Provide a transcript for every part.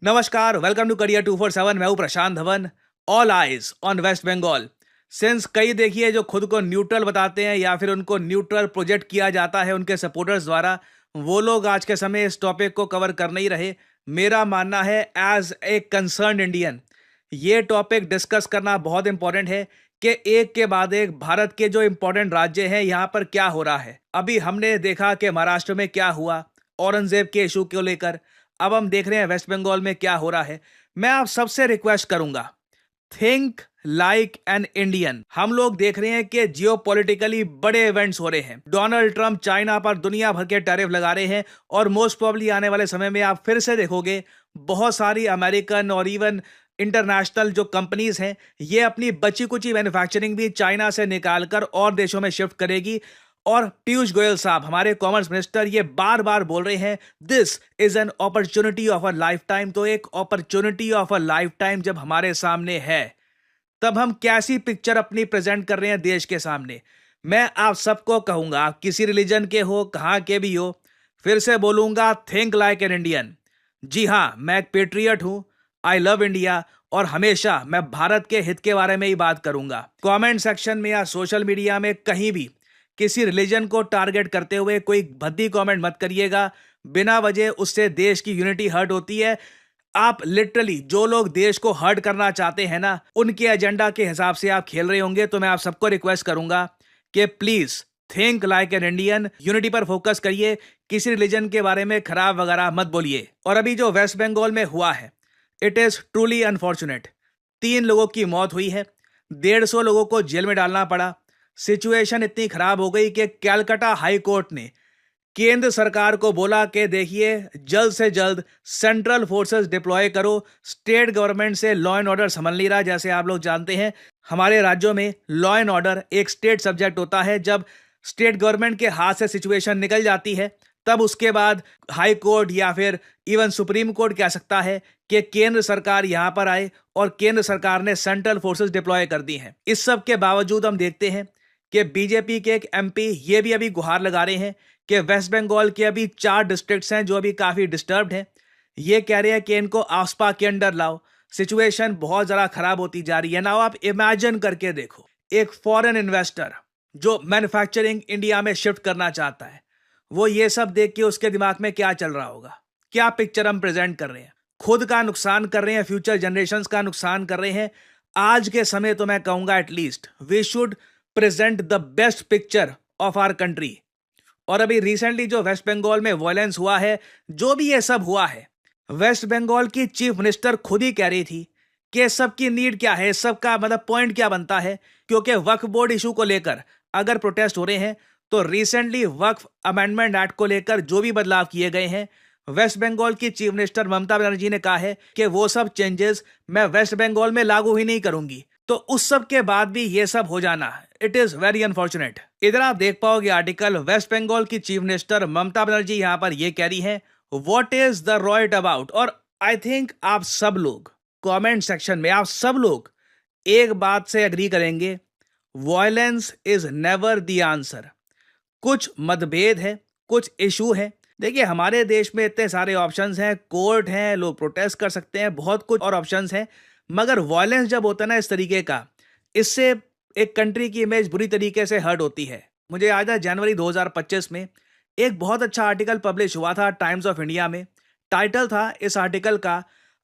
नमस्कार, welcome to career 247। मैं हूं Prashant Dhawan. All eyes on West Bengal. Since कई देखिए जो खुद को न्यूट्रल बताते हैं या फिर उनको न्यूट्रल प्रोजेक्ट किया जाता है उनके सपोर्टर्स द्वारा, वो लोग आज के समय इस टॉपिक को कवर कर नहीं रहे। मेरा मानना है एज ए कंसर्न इंडियन, ये टॉपिक डिस्कस करना बहुत इंपॉर्टेंट है कि एक के बाद एक भारत के जो इंपॉर्टेंट राज्य हैं यहाँ पर क्या हो रहा है। अभी हमने देखा कि महाराष्ट्र में क्या हुआ औरंगजेब के इशू को लेकर। अब हम देख रहे हैं वेस्ट बंगाल में क्या हो रहा है। मैं आप सबसे रिक्वेस्ट करूंगा, थिंक लाइक एन इंडियन। हम लोग देख रहे हैं कि जियोपॉलिटिकली बड़े इवेंट्स हो रहे हैं। डोनाल्ड ट्रंप चाइना पर दुनिया भर के टैरिफ लगा रहे हैं और मोस्ट प्रोबेबली आने वाले समय में आप फिर से देखोगे बहुत सारी अमेरिकन और इवन इंटरनेशनल जो कंपनीज हैं ये अपनी बची कुची मैन्युफैक्चरिंग भी चाइना से निकालकर और देशों में शिफ्ट करेगी। और पीयूष गोयल साहब, हमारे कॉमर्स मिनिस्टर, ये बार बार बोल रहे हैं this is an opportunity of a life time. तो एक opportunity of a life time जब हमारे सामने है, तब हम कैसी पिक्चर अपनी प्रेजेंट कर रहे हैं देश के सामने। मैं आप सबको कहूंगा, आप किसी रिलीजन के हो, कहां के भी हो, फिर से बोलूंगा, थिंक लाइक एन इंडियन। जी हां, मैं एक पेट्रियट हूं, आई लव इंडिया, और हमेशा मैं भारत के हित के बारे में ही बात करूंगा। कमेंट सेक्शन में या सोशल मीडिया में कहीं भी किसी रिलीजन को टारगेट करते हुए कोई भद्दी कमेंट मत करिएगा। बिना वजह उससे देश की यूनिटी हर्ट होती है। आप लिटरली जो लोग देश को हर्ट करना चाहते हैं ना, उनके एजेंडा के हिसाब से आप खेल रहे होंगे। तो मैं आप सबको रिक्वेस्ट करूंगा कि please think like an Indian, unity पर फोकस करिए, किसी रिलीजन के बारे में खराब वगैरह मत बोलिए। और अभी जो वेस्ट बंगाल में हुआ है, इट इज ट्रूली अनफॉर्चुनेट। 3 लोगों की मौत हुई है, 150 लोगों को जेल में डालना पड़ा। सिचुएशन इतनी खराब हो गई कि कलकत्ता हाई कोर्ट ने केंद्र सरकार को बोला कि देखिए, जल्द से जल्द सेंट्रल फोर्सेस डिप्लॉय करो। स्टेट गवर्नमेंट से लॉ एंड ऑर्डर संभल नहीं रहा। जैसे आप लोग जानते हैं, हमारे राज्यों में लॉ एंड ऑर्डर एक स्टेट सब्जेक्ट होता है। जब स्टेट गवर्नमेंट के हाथ से सिचुएशन निकल जाती है, तब उसके बाद हाई कोर्ट या फिर इवन सुप्रीम कोर्ट कह सकता है कि केंद्र सरकार यहां पर आए, और केंद्र सरकार ने सेंट्रल फोर्सेस डिप्लॉय कर दी हैं। इस सब के बावजूद हम देखते हैं कि बीजेपी के एक एमपी ये भी अभी गुहार लगा रहे हैं कि वेस्ट बंगाल के अभी 4 डिस्ट्रिक्ट्स हैं जो अभी काफी डिस्टर्ब्ड हैं। ये कह रहे हैं कि इनको आसपा के अंडर लाओ। सिचुएशन बहुत ज़्यादा खराब होती जा रही है ना। आप इमेजिन करके देखो, एक फॉरेन इन्वेस्टर जो मैन्युफैक्चरिंग इंडिया में शिफ्ट करना चाहता है, वो ये सब देख के उसके दिमाग में क्या चल रहा होगा। क्या पिक्चर हम प्रेजेंट कर रहे हैं, खुद का नुकसान कर रहे हैं, फ्यूचर जनरेशंस का नुकसान कर रहे हैं। आज के समय तो मैं कहूंगा at least we should present the best picture of our country. और अभी रिसेंटली जो वेस्ट बंगाल में वायलेंस हुआ है, जो भी ये सब हुआ है, वेस्ट बंगाल की चीफ मिनिस्टर खुद ही कह रही थी कि सबकी नीड क्या है, सबका मतलब पॉइंट क्या बनता है। क्योंकि वक्फ बोर्ड इशू को लेकर अगर प्रोटेस्ट हो रहे हैं, तो रिसेंटली वक्फ अमेंडमेंट एक्ट को लेकर जो भी बदलाव किए गए हैं, वेस्ट बंगाल की चीफ मिनिस्टर ममता बनर्जी ने कहा है कि वो सब चेंजेस मैं वेस्ट बंगाल में लागू ही नहीं करूंगी। तो उस सब के बाद भी ये सब हो जाना, इट इज वेरी अनफॉर्चुनेट। इधर आप देख पाओगे आर्टिकल, वेस्ट बंगाल की चीफ मिनिस्टर ममता बनर्जी यहां पर ये कह रही है, what is the riot about. और आई थिंक आप सब लोग कमेंट सेक्शन में, आप सब लोग एक बात से एग्री करेंगे, violence is never the answer. कुछ मतभेद है, कुछ इशू है। देखिए, हमारे देश में इतने सारे ऑप्शंस हैं, कोर्ट हैं, लोग प्रोटेस्ट कर सकते हैं, बहुत कुछ और ऑप्शंस हैं। मगर वायलेंस जब होता है ना इस तरीके का, इससे एक कंट्री की इमेज बुरी तरीके से हर्ट होती है। मुझे याद है जनवरी 2025 में एक बहुत अच्छा आर्टिकल पब्लिश हुआ था टाइम्स ऑफ इंडिया में। टाइटल था इस आर्टिकल का,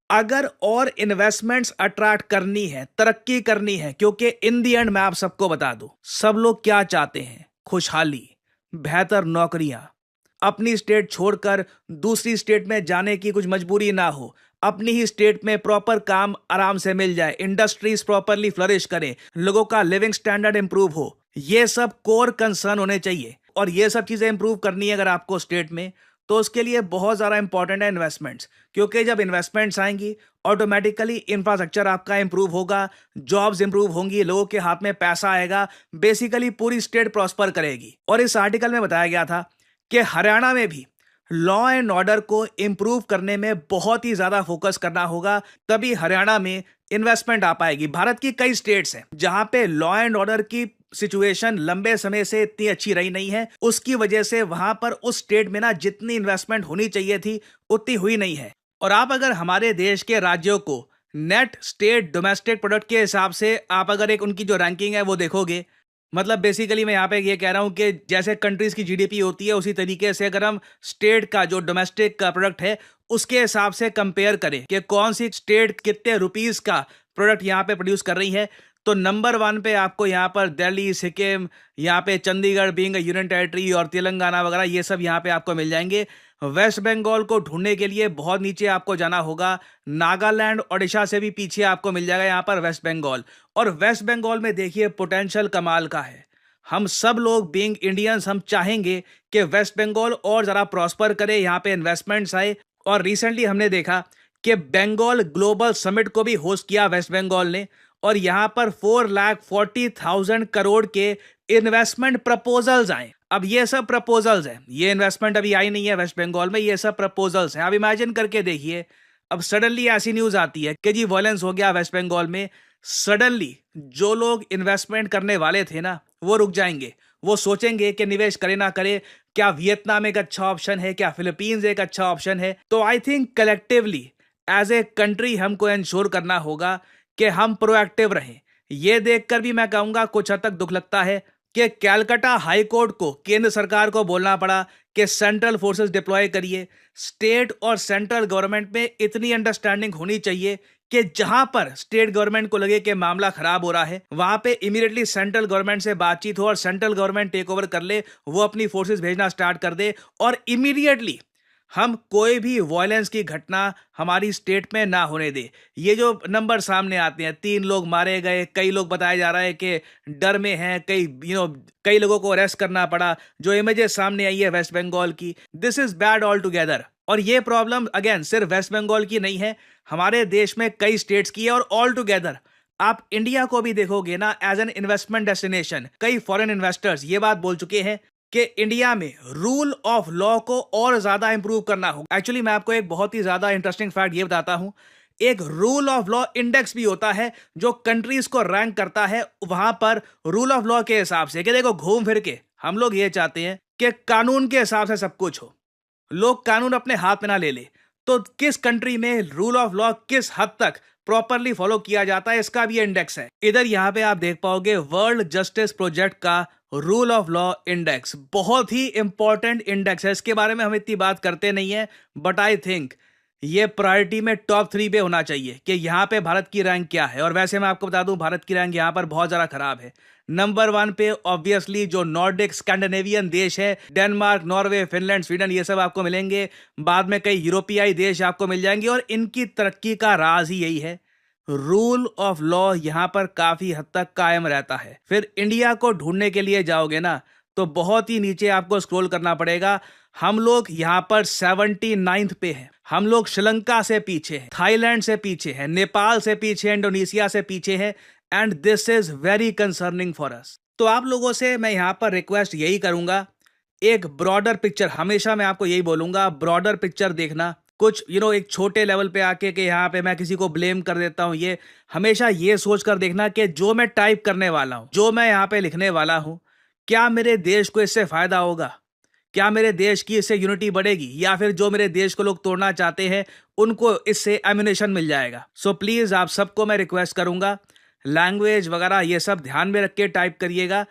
अगर और इन्वेस्टमेंट्स अट्रैक्ट करनी है, तरक्की करनी है, क्योंकि इन दी एंड मैं आप सबको बता दूं, सब लोग क्या चाहते हैं, खुशहाली, बेहतर नौकरियां, अपनी स्टेट छोड़कर दूसरी स्टेट में जाने की कुछ मजबूरी ना हो, अपनी ही स्टेट में प्रॉपर काम आराम से मिल जाए, इंडस्ट्रीज प्रॉपरली फ्लरिश करें, लोगों का लिविंग स्टैंडर्ड इंप्रूव हो। ये सब कोर कंसर्न होने चाहिए। और ये सब चीजें इंप्रूव करनी है अगर आपको स्टेट में, तो उसके लिए बहुत ज्यादा इंपॉर्टेंट है इन्वेस्टमेंट्स। क्योंकि जब इन्वेस्टमेंट्स आएंगी, ऑटोमेटिकली इंफ्रास्ट्रक्चर आपका इंप्रूव होगा, जॉब्स इंप्रूव होंगी, लोगों के हाथ में पैसा आएगा, बेसिकली पूरी स्टेट प्रॉस्पर करेगी। और इस आर्टिकल में बताया गया था कि हरियाणा में भी लॉ एंड ऑर्डर को इंप्रूव करने में बहुत ही ज्यादा फोकस करना होगा, तभी हरियाणा में इन्वेस्टमेंट आ पाएगी। भारत की कई स्टेट्स हैं जहां पे लॉ एंड ऑर्डर की सिचुएशन लंबे समय से इतनी अच्छी रही नहीं है, उसकी वजह से वहां पर उस स्टेट में ना जितनी इन्वेस्टमेंट होनी चाहिए थी उतनी हुई नहीं है। और आप अगर हमारे देश के राज्यों को नेट स्टेट डोमेस्टिक प्रोडक्ट के हिसाब से आप अगर एक उनकी जो रैंकिंग है वो देखोगे, मतलब बेसिकली मैं यहाँ पे ये कह रहा हूँ कि जैसे कंट्रीज की जीडीपी होती है उसी तरीके से अगर हम स्टेट का जो डोमेस्टिक का प्रोडक्ट है उसके हिसाब से कंपेयर करें कि कौन सी स्टेट कितने रुपीस का प्रोडक्ट यहाँ पे प्रोड्यूस कर रही है, तो नंबर 1 पे आपको यहाँ पर दिल्ली, सिक्किम, यहाँ पे चंडीगढ़ बीइंग यूनियन टेरिटरी और तेलंगाना वगैरह ये सब यहाँ पे आपको मिल जाएंगे। वेस्ट बंगाल को ढूंढने के लिए बहुत नीचे आपको जाना होगा, नागालैंड, ओडिशा से भी पीछे आपको मिल जाएगा यहाँ पर वेस्ट बंगाल। और वेस्ट बंगाल में देखिए पोटेंशियल कमाल का है। हम सब लोग बीइंग इंडियंस हम चाहेंगे कि वेस्ट बंगाल और ज़रा प्रॉस्पर करे, यहाँ पे इन्वेस्टमेंट्स आए। और रिसेंटली हमने देखा कि बंगाल ग्लोबल समिट को भी होस्ट किया वेस्ट बंगाल ने, और यहाँ पर 4,40,000 करोड़ के इन्वेस्टमेंट प्रपोजल्स आए। अब ये सब प्रपोजल्स हैं, ये इन्वेस्टमेंट अभी आई नहीं है वेस्ट बंगाल में, ये सब प्रपोजल्स हैं। आप इमेजिन करके देखिए, अब सडनली ऐसी न्यूज़ आती है कि जी वायलेंस हो गया वेस्ट बंगाल में। सडनली जो लोग इन्वेस्टमेंट करने वाले थे ना वो रुक जाएंगे, वो सोचेंगे कि निवेश करे ना करे, क्या वियतनाम एक अच्छा ऑप्शन है, क्या फिलीपींस एक अच्छा ऑप्शन है। तो I think collectively as a country हमको इंश्योर करना होगा कि हम प्रोएक्टिव रहें। ये देखकर भी मैं कहूँगा कुछ हद तक दुख लगता है कि कैलकाटा हाई कोर्ट को केंद्र सरकार को बोलना पड़ा कि सेंट्रल फोर्सेस डिप्लॉय करिए। स्टेट और सेंट्रल गवर्नमेंट में इतनी अंडरस्टैंडिंग होनी चाहिए कि जहां पर स्टेट गवर्नमेंट को लगे कि मामला खराब हो रहा है वहां पे इमीडिएटली सेंट्रल गवर्नमेंट से बातचीत हो और सेंट्रल गवर्नमेंट टेक ओवर कर ले, वो अपनी फोर्सेस भेजना स्टार्ट कर दे और इमीडिएटली हम कोई भी वायलेंस की घटना हमारी स्टेट में ना होने दे। ये जो नंबर सामने आते हैं, 3 लोग मारे गए, कई लोग बताया जा रहा है कि डर में हैं, कई लोगों को अरेस्ट करना पड़ा, जो इमेजेस सामने आई है वेस्ट बंगाल की, this is bad all together. और ये प्रॉब्लम अगेन सिर्फ वेस्ट बंगाल की नहीं है, हमारे देश में कई स्टेट्स की है। और ऑल टुगेदर आप इंडिया को भी देखोगे ना एज एन इन्वेस्टमेंट डेस्टिनेशन, कई फॉरेन इन्वेस्टर्स ये बात बोल चुके हैं कि इंडिया में रूल ऑफ लॉ को और ज्यादा इंप्रूव करना होगा। एक्चुअली मैं आपको एक बहुत ही ज्यादा इंटरेस्टिंग फैक्ट ये बताता हूं, एक रूल ऑफ लॉ इंडेक्स भी होता है जो कंट्रीज को रैंक करता है वहां पर रूल ऑफ लॉ के हिसाब से, कि देखो घूम फिर के हम लोग ये चाहते हैं कि कानून के हिसाब से सब कुछ हो, लोग कानून अपने हाथ में ना ले ले। तो किस कंट्री में रूल ऑफ लॉ किस हद तक प्रॉपरली फॉलो किया जाता है इसका भी इंडेक्स है। इधर यहाँ पे आप देख पाओगे वर्ल्ड जस्टिस प्रोजेक्ट का रूल ऑफ लॉ इंडेक्स, बहुत ही इंपॉर्टेंट इंडेक्स है। इसके बारे में हम इतनी बात करते नहीं है, बट आई थिंक ये प्रायोरिटी में टॉप 3 पे होना चाहिए कि यहाँ पे भारत की रैंक क्या है। और वैसे मैं आपको बता दूं भारत की रैंक यहाँ पर बहुत ज़्यादा खराब है। नंबर 1 पे ऑब्वियसली जो नॉर्डिक स्कैंडिनेवियन देश है, डेनमार्क, नॉर्वे, फिनलैंड, स्वीडन, ये सब आपको मिलेंगे। बाद में कई यूरोपीय देश आपको मिल जाएंगे और इनकी तरक्की का राज ही यही है, रूल ऑफ लॉ यहाँ पर काफी हद तक कायम रहता है। फिर इंडिया को ढूंढने के लिए जाओगे ना तो बहुत ही नीचे आपको स्क्रॉल करना पड़ेगा। हम लोग यहाँ पर 79th पे हैं, हम लोग श्रीलंका से पीछे हैं, थाईलैंड से पीछे हैं, नेपाल से पीछे हैं, इंडोनेशिया से पीछे हैं, and this is very concerning for us. तो आप लोगों से मैं यहाँ पर रिक्वेस्ट यही करूंगा, एक ब्रॉडर पिक्चर, हमेशा मैं आपको यही बोलूंगा ब्रॉडर पिक्चर देखना। कुछ एक छोटे लेवल पे आके कि यहाँ पे मैं किसी को ब्लेम कर देता हूँ, ये हमेशा ये सोच कर देखना कि जो मैं टाइप करने वाला हूँ, जो मैं यहाँ पे लिखने वाला हूँ, क्या मेरे देश को इससे फायदा होगा, क्या मेरे देश की इससे यूनिटी बढ़ेगी, या फिर जो मेरे देश को लोग तोड़ना चाहते हैं उनको इससे एम्यूनेशन मिल जाएगा। सो प्लीज आप सबको मैं रिक्वेस्ट करूंगा, लैंग्वेज वगैरह ये सब ध्यान में रख के टाइप करिएगा।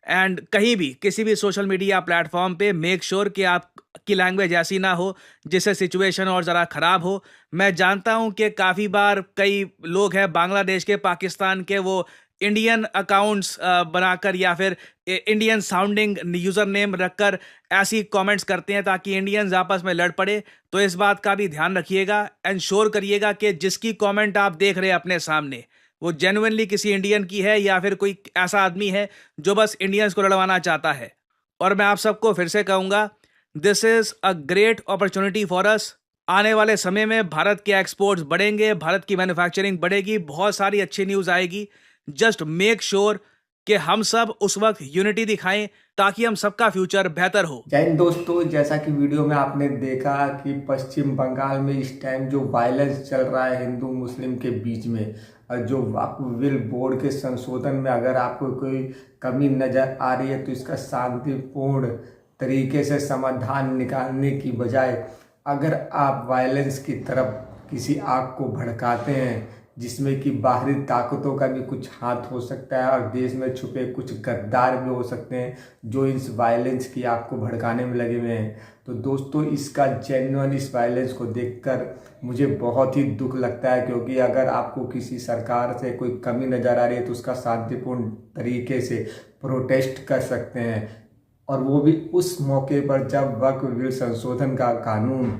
एंड कहीं भी किसी भी सोशल मीडिया प्लेटफॉर्म पे मेक श्योर कि आपकी लैंग्वेज ऐसी ना हो जिससे सिचुएशन और ज़रा ख़राब हो। मैं जानता हूं कि काफ़ी बार कई लोग हैं बांग्लादेश के, पाकिस्तान के, वो इंडियन अकाउंट्स बनाकर या फिर इंडियन साउंडिंग यूज़र नेम रखकर ऐसी कमेंट्स करते हैं ताकि इंडियंस आपस में लड़ पड़े। तो इस बात का भी ध्यान रखिएगा, इंश्योर करिएगा कि जिसकी कमेंट आप देख रहे हैं अपने सामने वो जेन्युइनली किसी इंडियन की है या फिर कोई ऐसा आदमी है जो बस इंडियंस को लड़वाना चाहता है। और मैं आप सबको फिर से कहूँगा, this is a great opportunity for us. आने वाले समय में भारत के एक्सपोर्ट्स बढ़ेंगे, भारत की मैन्युफैक्चरिंग बढ़ेगी, बहुत सारी अच्छी न्यूज़ आएगी। जस्ट मेक श्योर कि हम सब उस वक्त यूनिटी दिखाएं ताकि हम सबका फ्यूचर बेहतर हो। जय हिंद दोस्तों, जैसा कि वीडियो में आपने देखा कि पश्चिम बंगाल में इस टाइम जो वायलेंस चल रहा है हिंदू मुस्लिम के बीच में, जो वक्फ विल बोर्ड के संशोधन में अगर आपको कोई कमी नज़र आ रही है तो इसका शांतिपूर्ण तरीके से समाधान निकालने की बजाय अगर आप वायलेंस की तरफ किसी आग को भड़काते हैं जिसमें कि बाहरी ताकतों का भी कुछ हाथ हो सकता है और देश में छुपे कुछ गद्दार भी हो सकते हैं जो इस वायलेंस की आग को भड़काने में लगे हुए हैं, तो दोस्तों इसका जेन्युइन इस वायलेंस को देखकर मुझे बहुत ही दुख लगता है। क्योंकि अगर आपको किसी सरकार से कोई कमी नज़र आ रही है तो उसका शांतिपूर्ण तरीके से प्रोटेस्ट कर सकते हैं, और वो भी उस मौके पर जब वक्फ बिल संशोधन का कानून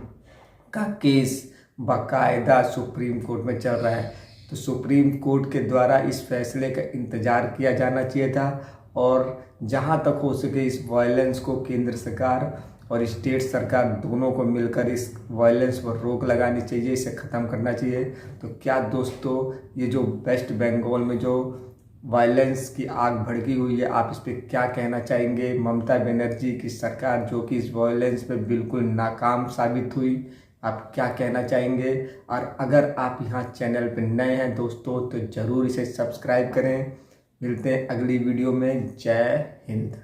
का केस बाकायदा सुप्रीम कोर्ट में चल रहा है। तो सुप्रीम कोर्ट के द्वारा इस फैसले का इंतज़ार किया जाना चाहिए था, और जहां तक हो सके इस वायलेंस को केंद्र सरकार और स्टेट सरकार दोनों को मिलकर इस वायलेंस पर रोक लगानी चाहिए, इसे ख़त्म करना चाहिए। तो क्या दोस्तों, ये जो वेस्ट बंगाल में जो वायलेंस की आग भड़की हुई है, आप इस पर क्या कहना चाहेंगे? ममता बनर्जी की सरकार जो कि इस वायलेंस पे बिल्कुल नाकाम साबित हुई, आप क्या कहना चाहेंगे? और अगर आप यहाँ चैनल पर नए हैं दोस्तों तो ज़रूर इसे सब्सक्राइब करें। मिलते हैं अगली वीडियो में। जय हिंद।